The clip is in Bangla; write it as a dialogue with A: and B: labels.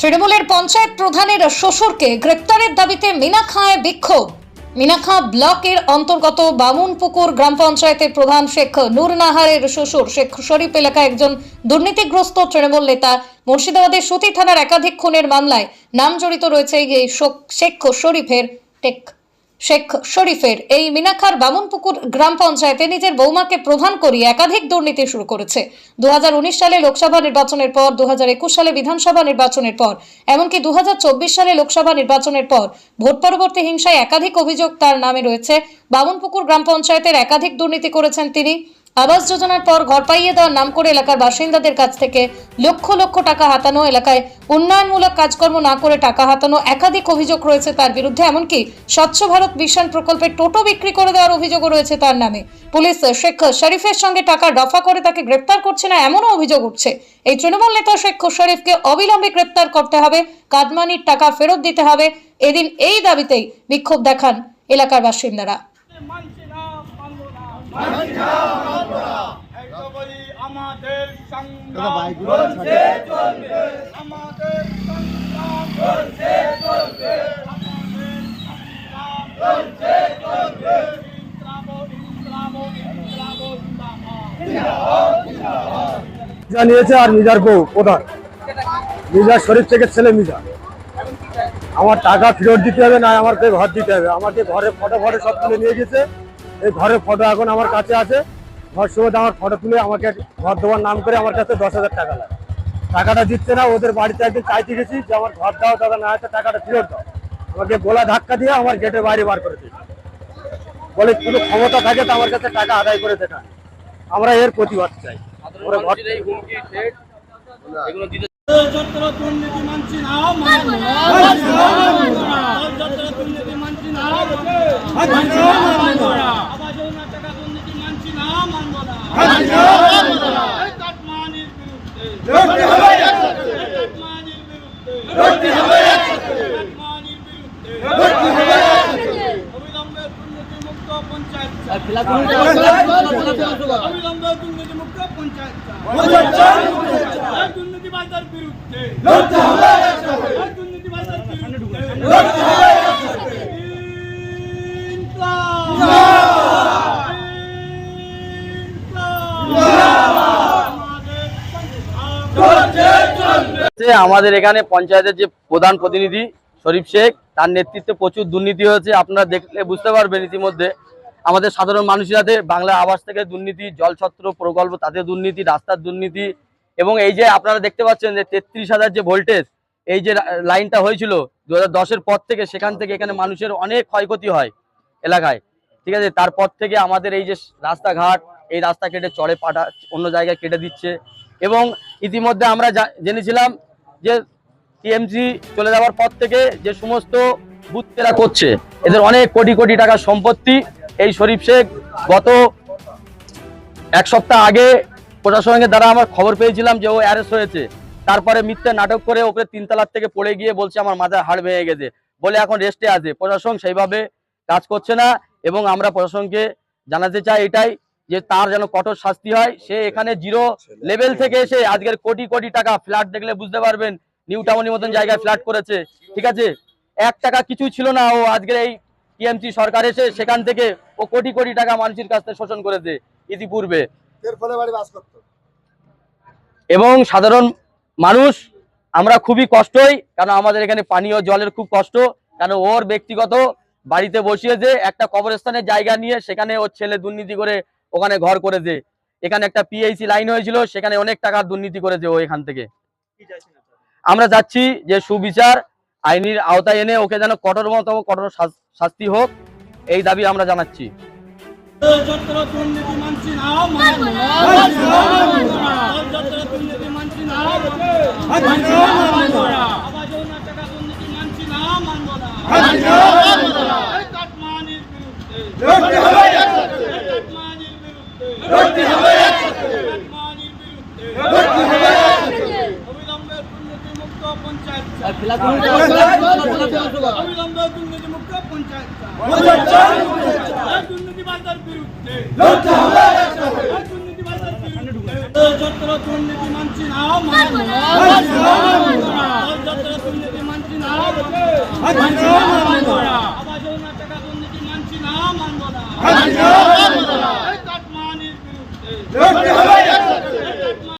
A: তৃণমূলের পঞ্চায়েত প্রধানের শ্বশুরকে গ্রেপ্তারের দাবিতে মিনাখায় বিক্ষোভ। মিনাখা ব্লকের অন্তর্গত বামুনপুকুর গ্রাম পঞ্চায়েতের প্রধান শেখ নূর নাহারের শ্বশুর শেখ শরীফ এলাকায় একজন দুর্নীতিগ্রস্ত তৃণমূল নেতা। মুর্শিদাবাদের সুতি থানার একাধিক খুনের মামলায় নাম জড়িত রয়েছে এই শেখ শরীফের এই মিনাখার বামুনপুকুর গ্রাম পঞ্চায়েতে নিজের বৌমাকে প্রধান করিয়ে একাধিক দুর্নীতি শুরু করেছে। 2019 সালে লোকসভা নির্বাচনের পর, 2021 সালে বিধানসভা নির্বাচনের পর, এমনকি 2024 সালে লোকসভা নির্বাচনের পর ভোট পরবর্তী হিংসায় একাধিক অভিযোগ তার নামে রয়েছে। বামুনপুকুর গ্রাম পঞ্চায়েতের একাধিক দুর্নীতি করেছেন তিনি। আবাস যোজনার পর ঘর পাইয়ে দেওয়ার নাম করে এলাকার বাসিন্দাদের কাছ থেকে লক্ষ লক্ষ টাকা হাতানো, এলাকায় উন্নয়নমূলক কাজকর্ম না করে টাকা হাতানো, একাধিক অভিযোগ রয়েছে তার বিরুদ্ধে। এমনকি স্বচ্ছ ভারত মিশন প্রকল্পের টোটো বিক্রি করে দেওয়ার অভিযোগও রয়েছে তার নামে। পুলিশ শেখ শরীফের সঙ্গে টাকা দফা করে তাকে গ্রেপ্তার করছে না, এমনও অভিযোগ উঠছে। এই তৃণমূল নেতা শেখ শরীফকে অবিলম্বে গ্রেপ্তার করতে হবে, কাটমানির টাকা ফেরত দিতে হবে। এদিন এই দাবিতেই বিক্ষোভ দেখান এলাকার বাসিন্দারা।
B: আমাদের সংগ্রাম চলছে চলবে, আমাদের সংগ্রাম চলছে চলবে, আমাদের সংগ্রাম চলছে চলবে।
C: জানিয়েছে আর মিজার বউ প্রধান মিজার শরীফ থেকে ছেলে মিজা, আমার টাকা ফেরত দিতে হবে, না আমাকে ঘর দিতে হবে। আমাকে ঘরে ফটো সব তুলে নিয়ে গেছে। এই ঘরের ফটো এখন আমার কাছে আছে। ঘর সমেত আমার ফটো তুলে আমাকে ঘর দেওয়ার নাম করে আমার কাছে 10,000 টাকা লাগে। টাকাটা দিচ্ছে না। ওদের বাড়িতে একদিন চাইতে গেছি যে আমার ঘর দাও, টাকা না আছে টাকাটা ফেরত দাও। আমাকে গোলা ধাক্কা দিয়ে আমার গেটের বাইরে বার করে দিয়েছে। বলে কোনো ক্ষমতা থাকে তো আমার কাছে টাকা আদায় করে দেখান। আমরা এর প্রতিবাদ চাই।
D: আমাদের এখানে পঞ্চায়েতের যে প্রধান প্রতিনিধি শরীফ শেখ, তার নেতৃত্বে প্রচুর দুর্নীতি হয়েছে। আপনারা দেখলে বুঝতে পারবেন। ইতিমধ্যে আমাদের সাধারণ মানুষের বাংলা আবাস থেকে দুর্নীতি, জলছত্র প্রকল্প তাতে দুর্নীতি, রাস্তার দুর্নীতি, এবং এই যে আপনারা দেখতে পাচ্ছেন যে 33,000 যে ভোল্টেজ এই যে লাইনটা হয়েছিল 2010-এর পর থেকে, সেখান থেকে এখানে মানুষের অনেক ক্ষয়ক্ষতি হয় এলাকায়। ঠিক আছে, তারপর থেকে আমাদের এই যে রাস্তাঘাট, এই রাস্তা কেটে চড়ে পাঠা অন্য জায়গায় কেটে দিচ্ছে। এবং ইতিমধ্যে আমরা জেনেছিলাম যে টিএমসি চলে যাওয়ার পর থেকে যে সমস্ত বুথ এরা করছে, এদের অনেক কোটি কোটি টাকার সম্পত্তি। এই শরীফ শেখ গত এক সপ্তাহ আগে প্রশাসনের দ্বারা আমার খবর পেয়েছিলাম যে ও অ্যারেস্ট হয়েছে। তারপরে মিথ্যা নাটক করে ওপরে 3 তলার থেকে পড়ে গিয়ে বলছে আমার মাথায় হাড় ভেঙে গেছে, বলে এখন রেস্টে আছে। প্রশাসন সেইভাবে কাজ করছে না, এবং আমরা প্রশাসনকে জানাতে চাই এটাই যে তার যেন কঠোর শাস্তি হয়। সে এখানে জিরো লেভেল থেকে এসে আজকের কোটি কোটি টাকা ফ্ল্যাট দেখলে বুঝতে পারবেন, নিউ টাউনের মতন জায়গায় ফ্ল্যাট করেছে। ঠিক আছে, 1 টাকা কিছুই ছিল না। ও আজকের এই টিএমসি সরকার এসে সেখান থেকে ও কোটি কোটি টাকা মানুষের কাছ থেকে শোষণ করেছে ইতিপূর্বে। এবং সাধারণ মানুষ আমরা খুবই কষ্টই, কারণ আমাদের এখানে পানীয় জলের খুব কষ্ট। কারণ ওর ব্যক্তিগত বাড়িতে বসিয়েছে একটা কবরস্থানের জায়গা নিয়ে, সেখানে ওর ছেলে দুর্নীতি করে ওখানে ঘর করেছে। এখানে একটা পিএইচি লাইন হয়েছিল, সেখানে অনেক টাকার দুর্নীতি করেছে ও। এখান থেকে আমরা চাচ্ছি যে সুবিচার আইনের আওতায় এনে ওকে যেন কঠোরতম কঠোর শাস্তি হোক, এই দাবি আমরা জানাচ্ছি।
B: দুর্নীতি মানছি না। আমরাও মানব না।